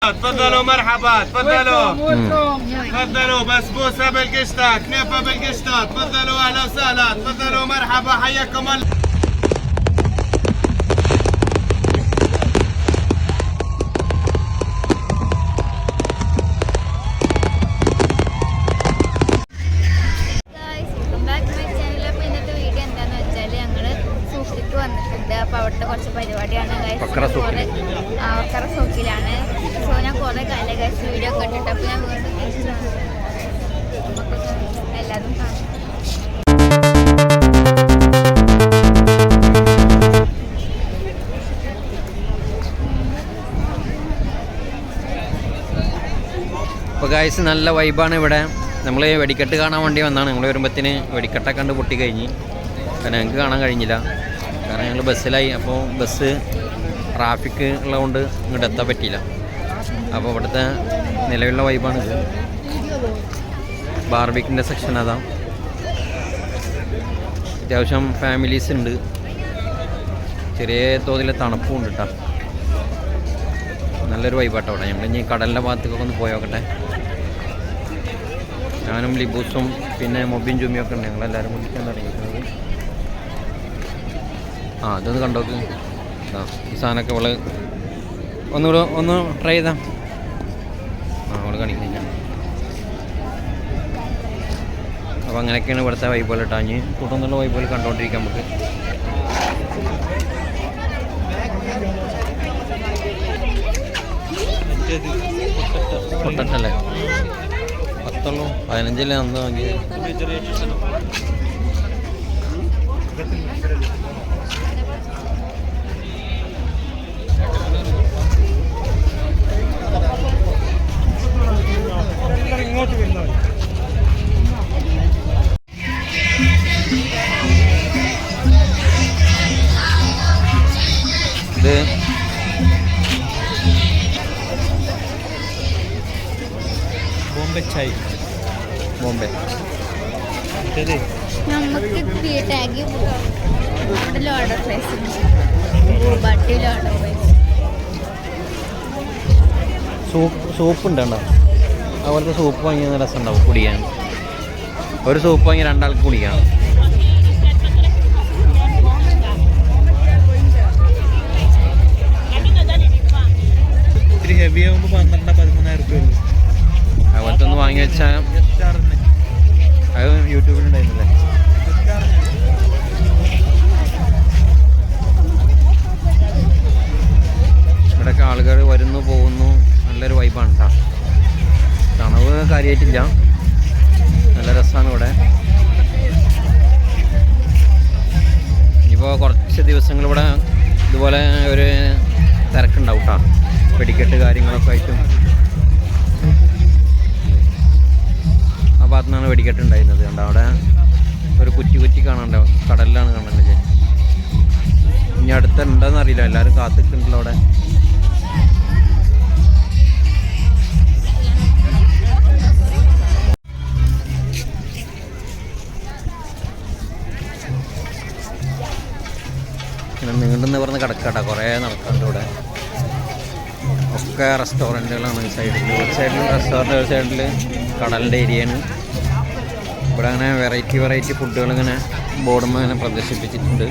تفضلوا مرحبا تفضلوا تفضلوا بسبوسه بالقشطه كنافه بالقشطه تفضلوا اهلا وسهلا تفضلوا مرحبا حياكم الله അപ്പോൾ അവിടുത്തെ കുറച്ച് പരിപാടിയാണ് വക്കറ സോക്കിലാണ്. സോ ഞാൻ കുറേ കാലം വീഡിയോ ഒക്കെ ഇട്ടിട്ട് അപ്പോൾ ഞാൻ വീണ്ടും എല്ലാവരും കാണും. അപ്പോൾ ഗൈസ് നല്ല വൈബാണ് ഇവിടെ. നമ്മൾ വെടിക്കെട്ട് കാണാൻ വേണ്ടി വന്നതാണ്. ഞങ്ങൾ വരുമ്പോഴത്തേന് വെടിക്കെട്ടൊക്കെ കണ്ട് പൊട്ടി കഴിഞ്ഞ്. കാരണം ഞങ്ങൾക്ക് കാണാൻ കഴിഞ്ഞില്ല. കാരണം ഞങ്ങൾ ബസ്സിലായി. അപ്പോൾ ബസ് ട്രാഫിക് ഉള്ളതുകൊണ്ട് ഇങ്ങോട്ട് എത്താൻ പറ്റിയില്ല. അപ്പോൾ ഇവിടുത്തെ നിലവിലുള്ള വൈബാണിത്. ബാർബിക്കിൻ്റെ സെക്ഷൻ അതാ. അത്യാവശ്യം ഫാമിലീസ് ഉണ്ട്. ചെറിയ തോതിൽ തണുപ്പും ഉണ്ട് കേട്ടോ. നല്ലൊരു വൈബാട്ടോ അവിടെ. ഞങ്ങൾ ഇനി കടലിൻ്റെ ഭാഗത്തേക്കൊക്കെ ഒന്ന് പോയോക്കട്ടെ. ഞാനും ലിബൂസും പിന്നെ മൊബിൻ ജുമിയൊക്കെ ഉണ്ട്. ഞങ്ങളെല്ലാവരും കുടിക്കാൻ തുടങ്ങിയിരിക്കുന്നത്. അതൊന്ന് കണ്ടോക്ക്. ഈ സാധനമൊക്കെ അവള് ഒന്നുകൂടെ ഒന്ന് ട്രൈ ചെയ്താ. അവള് കാണിക്കുന്നില്ല. അപ്പോൾ അങ്ങനെയൊക്കെയാണ് ഇവിടുത്തെ വൈബുകൾ ഇട്ടാഞ്ഞ് കൂട്ടുന്നുള്ള വൈബുകൾ കണ്ടുകൊണ്ടിരിക്കാം നമുക്ക്. പൊട്ടല്ലേ 10 15 അന്ന് വാങ്ങിയത്. ഇത് ബോംബെ ചായ്. ബോംബെ നമുക്ക് സൂപ്പ് ഉണ്ടോ? അതുപോലത്തെ സൂപ്പ് വാങ്ങിയ രസം ഉണ്ടാവും കുടിക്കാൻ. ഒരു സൂപ്പ് വാങ്ങി 2 ആൾക്ക് കുടിക്കാം. ഇത്തിരി ഹെവി ആകുമ്പോൾ 12-13,000 രൂപ. അതുപോലത്തെ ഒന്ന് വാങ്ങി വെച്ചാൽ അത് യൂട്യൂബിലുണ്ടായിരുന്നല്ലേ. ഇവിടെയൊക്കെ ആളുകൾ വരുന്നു പോകുന്നു. നല്ലൊരു വൈബാണ് കേട്ടോ. തണവ് കാര്യമായിട്ടില്ല. നല്ല രസമാണ് ഇവിടെ. ഇനിയിപ്പോൾ കുറച്ച് ദിവസങ്ങൾ ഇവിടെ ഇതുപോലെ ഒരു തിരക്കുണ്ടാവും കേട്ടോ. വെടിക്കെട്ട് കാര്യങ്ങളൊക്കെ ആയിട്ടും ആ ഭാഗത്തു നിന്നാണ് വെടിക്കെട്ട് ഉണ്ടായിരുന്നത്. കണ്ടോ അവിടെ ഒരു കുറ്റി കാണാണ്ടാവും. കടലിലാണ് കാണേണ്ടത്. ഇനി അടുത്തുണ്ടോയെന്ന് അറിയില്ല. എല്ലാവരും കാത്തിട്ടുണ്ടല്ലോ അവിടെ. ഇങ്ങനെ നീണ്ടെന്ന് പറഞ്ഞ് കിടക്കട്ടെ. കുറേ നടക്കാണ്ട് ഇവിടെ. ഒക്കെ റെസ്റ്റോറൻറ്റുകളാണ് ഈ സൈഡിൽ. ഒരു സൈഡിൽ റെസ്റ്റോറൻറ്റ്, ഒരു സൈഡിൽ കടലിൻ്റെ ഏരിയയാണ്. ഇവിടെ അങ്ങനെ വെറൈറ്റി ഫുഡുകൾ ഇങ്ങനെ ബോർഡുമ്പോൾ ഇങ്ങനെ പ്രദർശിപ്പിച്ചിട്ടുണ്ട്.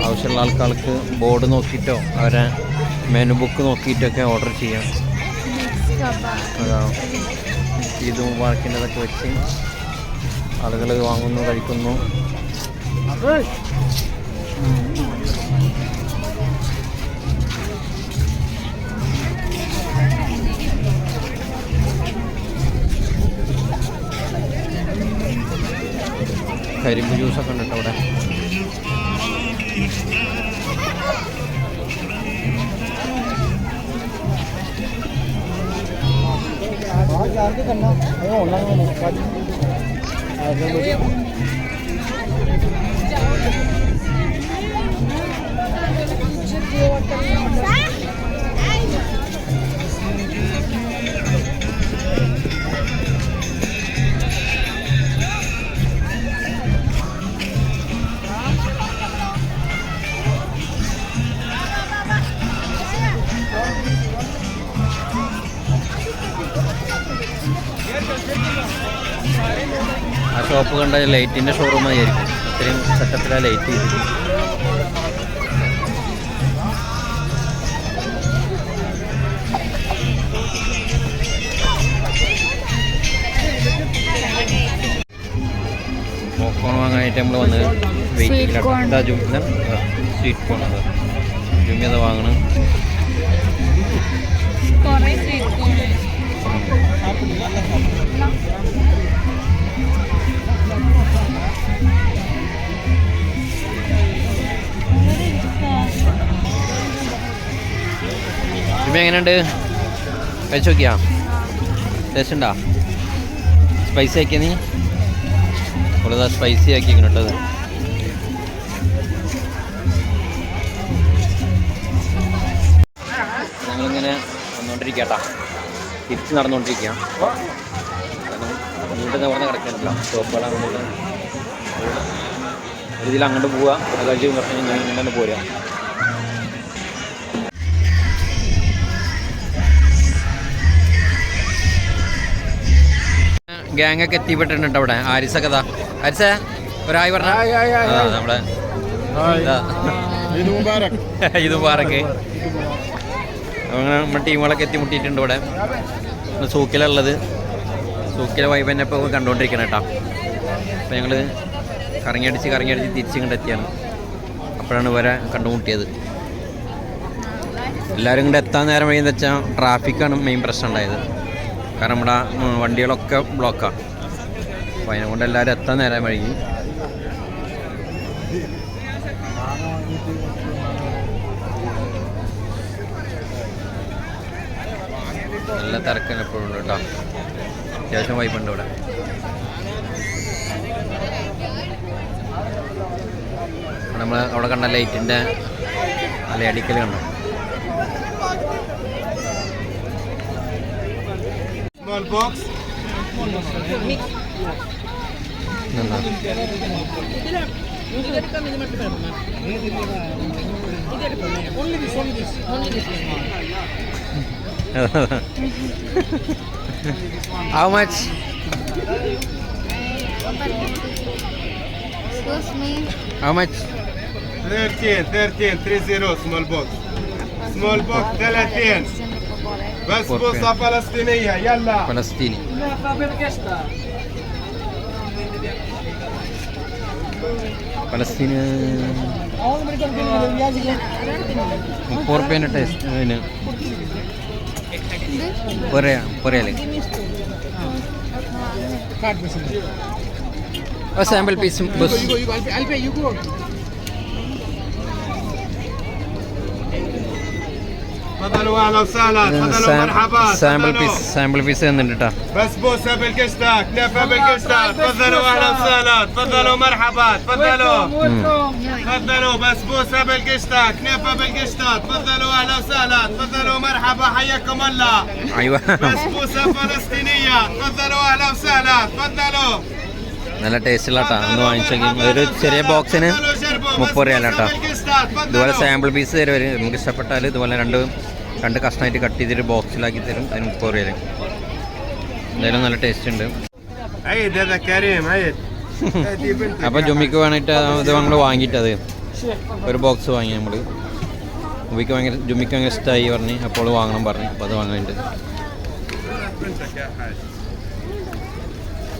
ആവശ്യമുള്ള ആൾക്കാർക്ക് ബോർഡ് നോക്കിയിട്ടോ അവരെ മെനു ബുക്ക് നോക്കിയിട്ടൊക്കെ ഓർഡർ ചെയ്യാം. അതാ ഇതും വാക്കിൻ്റെതൊക്കെ വെച്ച് ആളുകൾ വാങ്ങുന്നു, കഴിക്കുന്നു. കരിമ്പ് ജ്യൂസൊക്കെ ഉണ്ട് കേട്ടോ അവിടെ. ഷോപ്പ് കണ്ട ലൈറ്റിൻ്റെ ഷോറൂം ആയിരിക്കും. അത്രയും സെറ്റപ്പിലാണ് ലൈറ്റ് ചെയ്തിരിക്കും. പോപ്കോൺ വാങ്ങാനായിട്ട് നമ്മൾ വന്ന് വെയിറ്റിംഗിലാണ്. സ്വീറ്റ് കോൺ അത് ജുമ്മി അത് വാങ്ങണം. ജുമ്മി എങ്ങനെയുണ്ട്? കഴിച്ചു നോക്കിയാ? ടേസ്റ്റ് ഉണ്ടോ? സ്പൈസി ആക്കിയ നീ? വളരെ സ്പൈസി ആക്കിയിരിക്കണം കേട്ടത്. ഞങ്ങളിങ്ങനെ വന്നുകൊണ്ടിരിക്കട്ടാ, തിരിച്ച് നടന്നുകൊണ്ടിരിക്കുക. വീട്ടിൽ നിന്ന് പറഞ്ഞ് കിടക്കുന്നില്ല, ഷോപ്പുകളാണ്. ഒരു ഇതിൽ അങ്ങോട്ട് പോവുക, അത് കഴിച്ച് കുറച്ച് ഇങ്ങനെ തന്നെ പോരുക. ഗ്യാങ്ങൊക്കെ എത്തിപ്പെട്ടിട്ടുണ്ട് അവിടെ. ആരിസൊക്കെ ഇതാ. ആരിസേ ഒരായി പറഞ്ഞ നമ്മുടെ ഇത് മുബാറക്ക്. അങ്ങനെ നമ്മുടെ ടീമുകളൊക്കെ എത്തിമുട്ടിയിട്ടുണ്ട് ഇവിടെ. സൂക്കിലുള്ളത്, സൂക്കിലെ വൈബ് തന്നെ ഇപ്പോൾ കണ്ടുകൊണ്ടിരിക്കണം കേട്ടോ. അപ്പോൾ ഞങ്ങൾ കറങ്ങിയടിച്ച് തിരിച്ചിങ്ങോട്ട് എത്തിയാണ്. അപ്പോഴാണ് ഇവരെ കണ്ടുമുട്ടിയത്. എല്ലാവരും ഇങ്ങോട്ട് എത്താൻ നേരം വഴിയെന്ന് വെച്ചാൽ ട്രാഫിക്കാണ് മെയിൻ പ്രശ്നം ഉണ്ടായത്. കാരണം നമ്മുടെ വണ്ടികളൊക്കെ ബ്ലോക്കാണ്. അപ്പോൾ അതിനെക്കൊണ്ട് എല്ലാവരും എത്താൻ നേരം വഴി. നല്ല തിരക്കാണ് എപ്പോഴും ഉണ്ട് കേട്ടോ. അത്യാവശ്യം വൈബുണ്ട് ഇവിടെ. നമ്മൾ അവിടെ കണ്ട ലൈറ്റിൻ്റെ അലയടിക്കൽ കണ്ടു. Small box. How much? Excuse me. How much? 30 small box. Small box 30. بس بوصة فلسطينية يلا. فلسطيني. ഫലസ്തീന് 30 റുപ്യേൻ്റെ ടേസ്റ്റ് അതിന് പൊരയല്ലേ. സാമ്പിൾ പീസ് ബസ്. تفضلوا اهلا وسهلا. تفضلوا مرحبا. സാമ്പിൾ പീസ് തന്നിട്ടുണ്ട് കേട്ടോ. بسبوسه بالقشطه، كنافه بالقشطه. تفضلوا اهلا وسهلا. تفضلوا مرحبا. تفضلوا تفضلوا بسبوسه بالقشطه، كنافه بالقشطه. تفضلوا اهلا وسهلا. تفضلوا مرحبا حياكم الله. ايوه بسبوسه فلسطينيه. تفضلوا اهلا وسهلا. تفضلوا. നല്ല ടേസ്റ്റുള്ള കേട്ടോ. ഒന്ന് വാങ്ങിച്ചോക്കി. ഒരു ചെറിയ ബോക്സിന് 30 രൂപ കേട്ടോ. ഇതുപോലെ സാമ്പിൾ പീസ് തരും. നമുക്ക് ഇഷ്ടപ്പെട്ടാൽ ഇതുപോലെ രണ്ട് കഷ്ണമായിട്ട് കട്ട് ചെയ്തിട്ട് ബോക്സിലാക്കി തരും. അതിന് 30 രൂപ. എന്തായാലും നല്ല ടേസ്റ്റ് ഉണ്ട്. അപ്പോൾ ജുമ്മിക്ക് വേണ്ടിയിട്ട് ഇത് നമ്മൾ വാങ്ങിയിട്ടത് ഒരു ബോക്സ് വാങ്ങി നമ്മൾ. ജുമ്മിക്ക് ഭയങ്കര ഇഷ്ടമായി പറഞ്ഞ് അപ്പോൾ വാങ്ങണം പറഞ്ഞു. അപ്പോൾ അത് വാങ്ങാനുണ്ട്.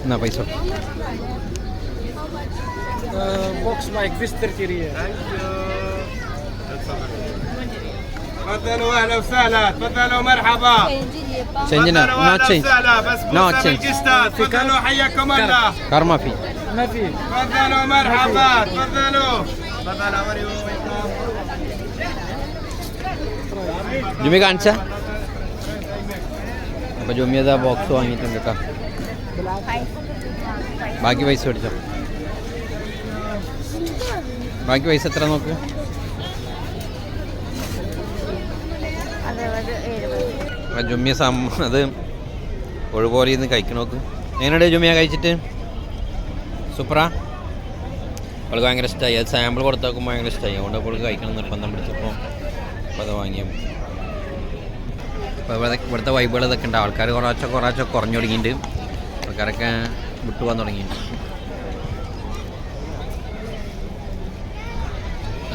എന്നാ പൈസ بوكس مايك فيش 30 ريال. تفضلوا اهلا وسهلا. تفضلوا مرحبا. چنجنا نو چنج نو چنج. تفضلوا حياكم الله. كار ما في ما في. تفضلوا مرحبا. تفضلوا. ജുമ്മി കാണിച്ച. അപ്പോൾ ജുമ്മി അതാ ബോക്സ് വാങ്ങിയിട്ടുണ്ട് കേട്ടോ. ബാക്കി പൈസ മേടിച്ചോ. ബാക്കി പൈസ എത്ര നോക്ക്. ജുമ്മിയ അത് ഒഴുപോലെ ഇന്ന് കഴിക്കണം നോക്ക്. എങ്ങനെയുണ്ട് ജുമ്മിയ കഴിച്ചിട്ട്? സൂപ്പറാ. അവൾക്ക് ഭയങ്കര ഇഷ്ടമായി. അത് സാമ്പിൾ കൊടുത്ത് നോക്കുമ്പോൾ ഭയങ്കര ഇഷ്ടമായി. അതുകൊണ്ട് അവൾക്ക് കഴിക്കണം നിർബന്ധം പിടിച്ചപ്പോൾ അപ്പോൾ അത് വാങ്ങിയാൽ മതി. അപ്പോൾ ഇവിടുത്തെ വൈബുകൾ ഇതൊക്കെ ഉണ്ട്. ആൾക്കാർ കുറച്ചൊക്കെ കുറഞ്ഞു തുടങ്ങിയിട്ടുണ്ട്. ആൾക്കാരൊക്കെ വിട്ടുപോകാൻ തുടങ്ങിയിട്ടുണ്ട്.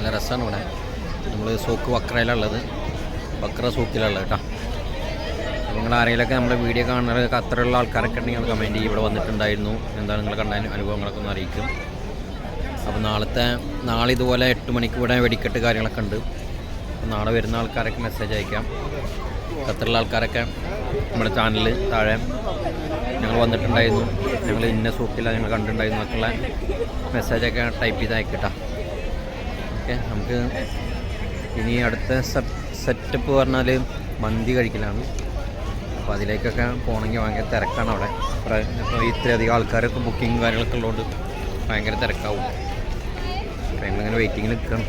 നല്ല രസമാണ് ഇവിടെ. നമ്മൾ സൂക്ക് വക്രയിലുള്ളത്, വക്ര സൂക്കിലുള്ളത് കേട്ടോ. നിങ്ങൾ ആരെങ്കിലുമൊക്കെ നമ്മുടെ വീഡിയോ കാണുന്നത് ഖത്തറിലുള്ള ആൾക്കാരൊക്കെ ഉണ്ടെങ്കിൽ അത് കമൻറ്റ് ചെയ്യും. ഇവിടെ വന്നിട്ടുണ്ടായിരുന്നു, എന്താണ് നിങ്ങൾ കണ്ട അനുഭവങ്ങളൊക്കെ ഒന്ന് അറിയിക്കും. അപ്പോൾ നാളെ ഇതുപോലെ 8 മണിക്ക് ഇവിടെ വെടിക്കെട്ട് കാര്യങ്ങളൊക്കെ ഉണ്ട്. അപ്പോൾ നാളെ വരുന്ന ആൾക്കാരൊക്കെ മെസ്സേജ് അയക്കാം. ഖത്തറിലുള്ള ആൾക്കാരൊക്കെ നമ്മുടെ ചാനലിൽ താഴെ ഞങ്ങൾ വന്നിട്ടുണ്ടായിരുന്നു, ഞങ്ങൾ ഇന്ന സൂക്കിലാണ് ഞങ്ങൾ കണ്ടിട്ടുണ്ടായിരുന്നു എന്നൊക്കെയുള്ള മെസ്സേജൊക്കെ ടൈപ്പ് ചെയ്ത് അയക്കട്ടോ. ഓക്കെ, നമുക്ക് ഇനി അടുത്ത സെറ്റപ്പ് പറഞ്ഞാൽ മന്തി കഴിക്കലാണ്. അപ്പോൾ അതിലേക്കൊക്കെ പോകണമെങ്കിൽ ഭയങ്കര തിരക്കാണ് അവിടെ. ഇപ്പോൾ ഇത്രയധികം ആൾക്കാരൊക്കെ ബുക്കിങ് കാര്യങ്ങളൊക്കെ ഉള്ളതുകൊണ്ട് ഭയങ്കര തിരക്കാവും. ഞങ്ങളിങ്ങനെ വെയിറ്റിങ്ങിൽ നിൽക്കണം.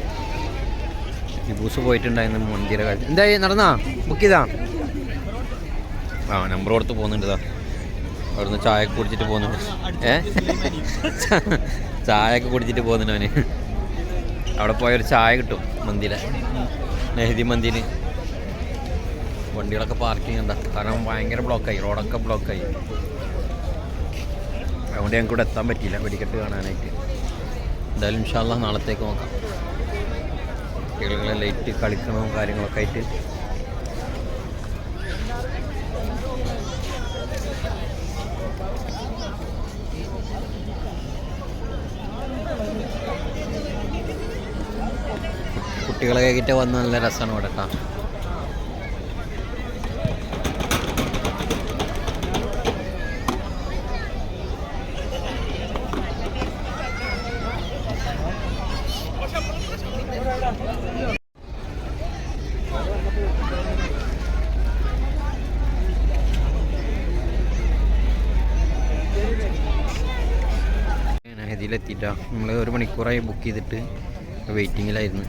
ബൂസ് പോയിട്ടുണ്ടായിരുന്നു മന്തിയുടെ കാര്യം. എന്തായി, നടന്നാ ബുക്ക് ചെയ്താ? നമ്പർ കൊടുത്ത് പോകുന്നുണ്ട്. അവിടുന്ന് ചായ ഒക്കെ കുടിച്ചിട്ട് പോകുന്നുണ്ട്. ചായ ഒക്കെ കുടിച്ചിട്ട് പോകുന്നുണ്ട് അവന്. അവിടെ പോയൊരു ചായ കിട്ടും മന്തിയിലെ, നെഹദി മന്തിയിൽ. വണ്ടികളൊക്കെ പാർക്കിംഗ് എന്താ, കാരണം ഭയങ്കര ബ്ലോക്കായി, റോഡൊക്കെ ബ്ലോക്കായി. അതുകൊണ്ട് ഞങ്ങൾക്ക് ഇവിടെ എത്താൻ പറ്റിയില്ല വെടിക്കെട്ട് കാണാനായിട്ട്. എന്തായാലും ഇൻഷാ അല്ലാഹ് നാളത്തേക്ക് നോക്കാം. കുട്ടികളെ ലൈറ്റ് കളിക്കണവും കാര്യങ്ങളൊക്കെ ആയിട്ട്. കുട്ടികളെ കഴിഞ്ഞിട്ട് വന്ന് നല്ല രസമാണ് ഇവിടെ കേട്ടോ. ഇതിലെത്തിയിട്ടാ നമ്മൾ 1 മണിക്കൂറായി ബുക്ക് ചെയ്തിട്ട് വെയിറ്റിങ്ങിലായിരുന്നു.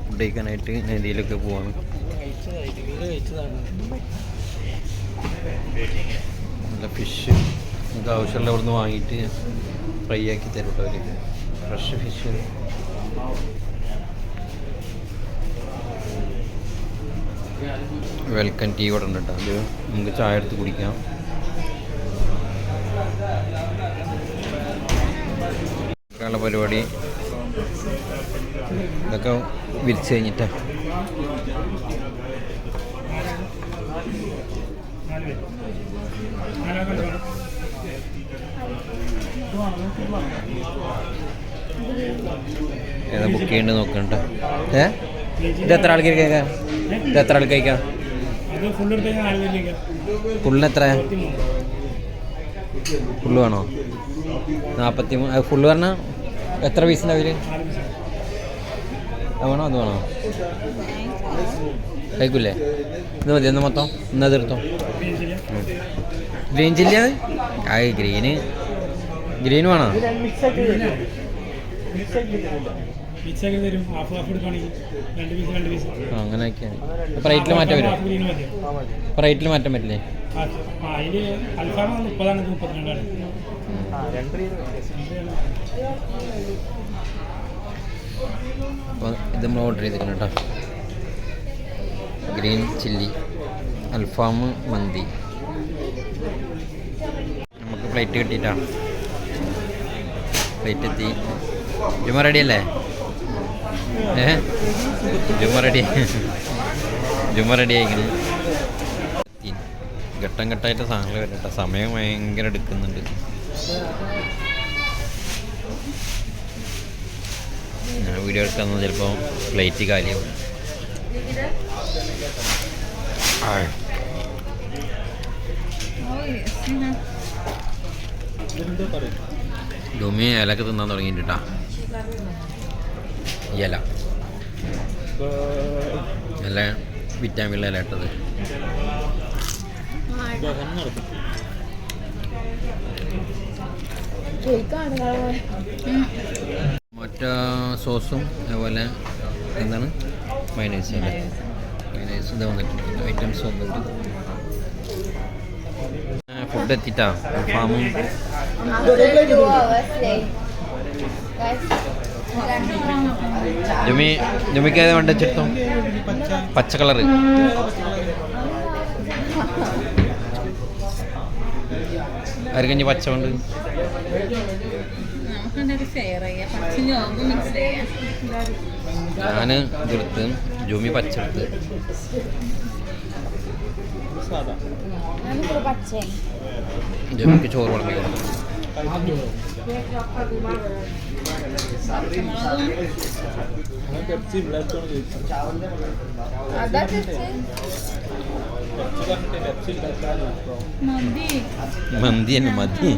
ഫുഡ് കഴിക്കാനായിട്ട് നദിയിലൊക്കെ പോവാണ്. നല്ല ഫിഷ് നമുക്ക് ആവശ്യമുള്ള അവിടെ നിന്ന് വാങ്ങിയിട്ട് ഫ്രൈ ആക്കി തരും കേട്ടോ അവർ. Fresh fish. വെൽക്കം ടീ ഇവിടെ ഉണ്ട് കേട്ടോ. അത് നമുക്ക് ചായ എടുത്ത് കുടിക്കാം. പരിപാടി ഇതൊക്കെ വിരിച്ച് കഴിഞ്ഞിട്ട് ഏതാ ബുക്ക് ചെയ്യേണ്ടത് നോക്കണ്ട. ഇത് എത്ര ആൾക്ക് കഴിക്കാം? ഇത് എത്ര ആൾക്ക് കഴിക്കാം? ഫുള്ളിന് എത്ര? ഫുള്ള് വേണോ? 43. ഫുള്ള് പറഞ്ഞാൽ എത്ര പീസിൻ്റെ അവർ? അത് വേണോ അത് വേണോ? കഴിക്കൂലേ? ഇത് മതി എന്ന് മൊത്തം എന്നാ തീർത്തോ. ഗ്രീൻ ചില്ലി അത് ഗ്രീൻ വേണോ? അങ്ങനെയൊക്കെയാണ്. ഇപ്പം റേറ്റിൽ മാറ്റം വരും? ഇപ്പം റേറ്റിൽ മാറ്റം പറ്റില്ലേ? അപ്പോൾ ഇത് നമ്മൾ ഓർഡർ ചെയ്തിരിക്കണം കേട്ടോ. ഗ്രീൻ ചില്ലി അൽഫാം മന്തി. നമുക്ക് പ്ലേറ്റ് കിട്ടിയിട്ടാ. പ്ലേറ്റ് എത്തി. ജുമ റെഡി അല്ലേ? ജുമ റെഡി ആയിക്കണ്. ഘട്ടം ഘട്ടമായിട്ട് സാധനങ്ങൾ വരും കേട്ടോ. സമയം ഭയങ്കര എടുക്കുന്നുണ്ട്. ഞാൻ വീഡിയോ എടുക്കുന്നത് ചിലപ്പോൾ പ്ലേറ്റ് കാലിയാവും. ഡുമി ഇലക്ക് തിന്നാൻ തുടങ്ങിയിട്ടാ. ഇല നല്ല വിറ്റാമിൻ ഇല ഇട്ടത്. മറ്റേ സോസും അതുപോലെ എന്താണ് മൈനൈസ് അല്ലേ? മൈനൈസ് ഇത് വന്നിട്ടുണ്ട്. ഐറ്റംസ് വന്നിട്ടുണ്ട്. ഫുഡ് എത്തിയിട്ടാ. ഫാമും ജുമിക്ക് ഏത് വേണ്ട വെച്ചിട്ടോ? പച്ച കളറ്. ആർക്കഞ്ഞ് പച്ച കൊണ്ട് ഞാൻ ഇതെടുത്ത് ജൂമി പച്ചെടുത്ത് ജൂമിക്ക് ചോറ് വിളമ്പിക്കണം. മന്തി തന്നെ മതി.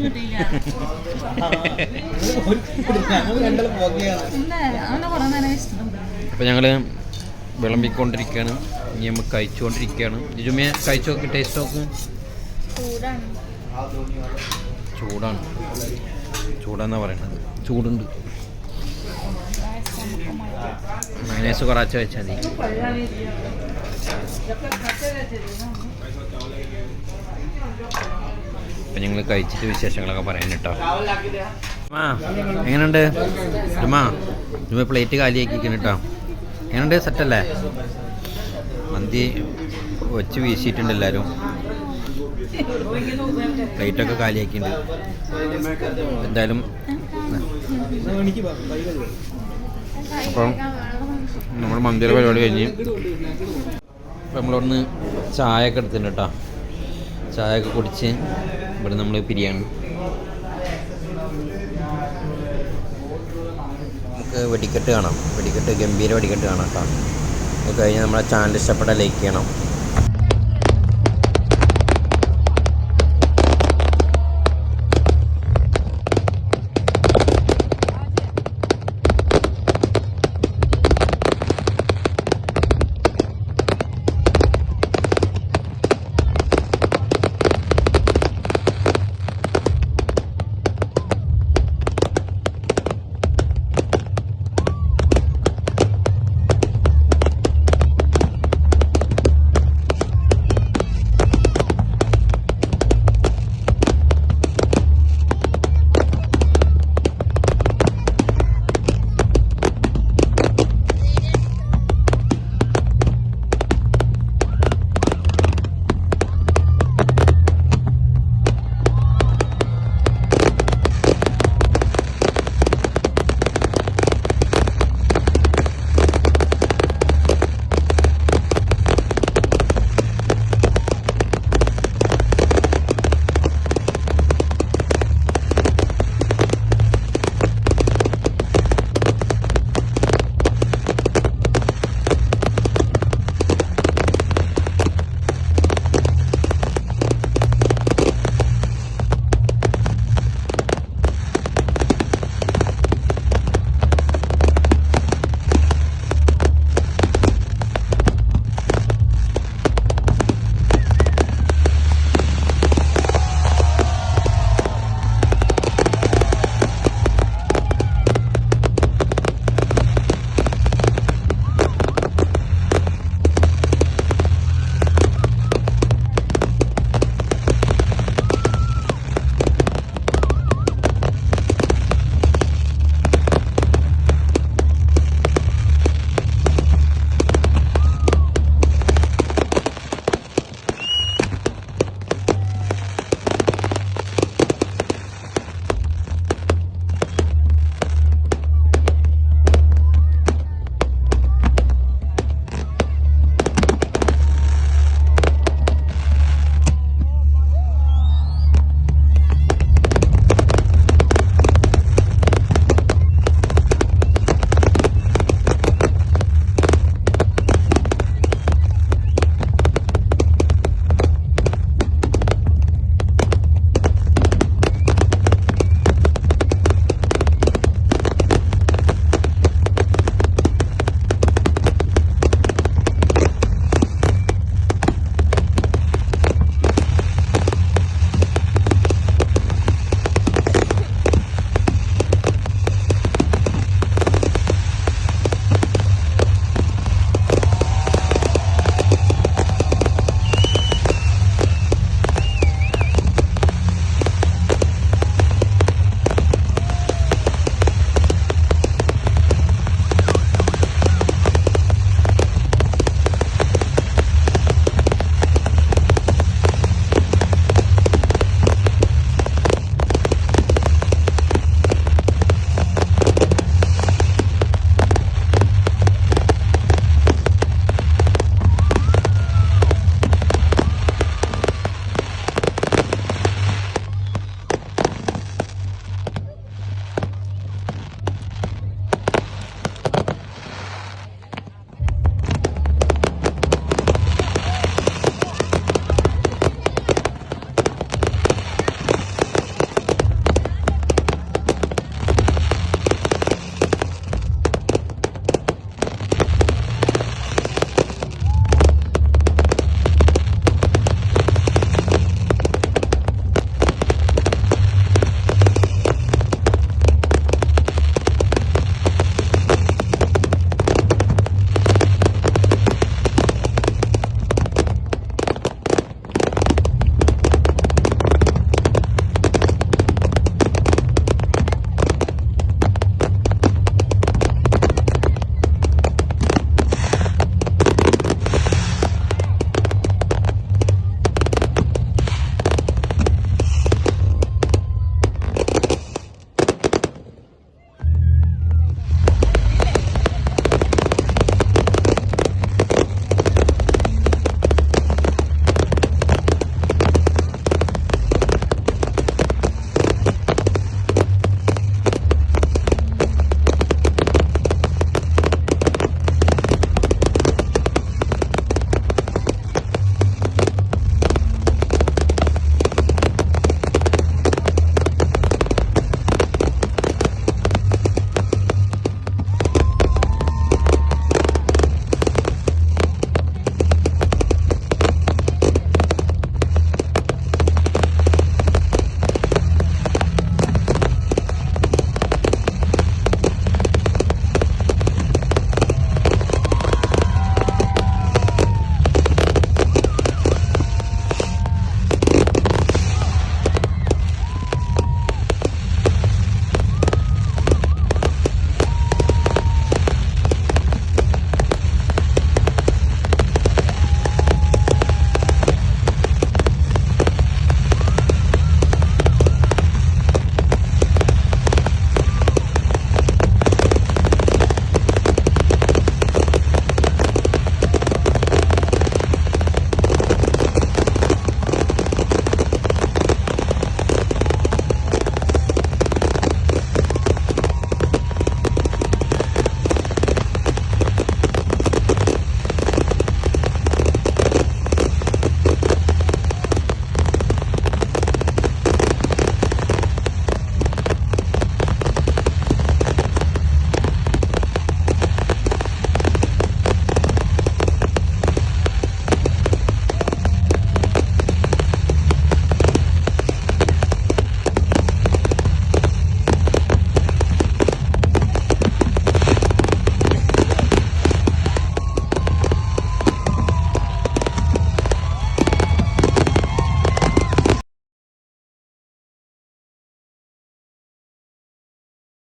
അപ്പം ഞങ്ങൾ വിളമ്പിക്കൊണ്ടിരിക്കുകയാണ്. ഇനി നമ്മൾ കഴിച്ചുകൊണ്ടിരിക്കുകയാണ്. ജുമിയ കഴിച്ചു നോക്ക്, ടേസ്റ്റ് നോക്ക്. ചൂടാണ്, ചൂടാന്നാ പറയുന്നത്. ചൂടുണ്ട്. മൈനേഴ്സ് കുറച്ച് വെച്ചാൽ മതി. അപ്പം ഞങ്ങൾ കഴിച്ചിട്ട് വിശേഷങ്ങളൊക്കെ പറയാൻ കേട്ടോ. എങ്ങനെയുണ്ട് ജുമ? പ്ലേറ്റ് കാലിയാക്കിയിരിക്കുന്നു കേട്ടോ. എങ്ങനെയുണ്ട്? സെറ്റല്ലേ? മന്തി വെച്ച് വീശിയിട്ടുണ്ട് എല്ലാവരും. പ്ലേറ്റൊക്കെ കാലിയാക്കിയിട്ടുണ്ട്. എന്തായാലും അപ്പം നമ്മൾ മന്തിയുടെ പരിപാടി കഴിഞ്ഞ് അപ്പം നമ്മളവിടുന്ന് ചായ ഒക്കെ എടുത്തിട്ടുണ്ട് കേട്ടോ. ചായ ഒക്കെ കുടിച്ച് ഇവിടെ നമ്മൾ പിരിയാണ്. നമുക്ക് വെടിക്കെട്ട് കാണാം. വെടിക്കെട്ട്, ഗംഭീര വെടിക്കെട്ട് കാണാം കേട്ടോ. അത് കഴിഞ്ഞ് നമ്മളെ ചാനൽ ഇഷ്ടപ്പെട്ട ലൈക്ക് ചെയ്യണം.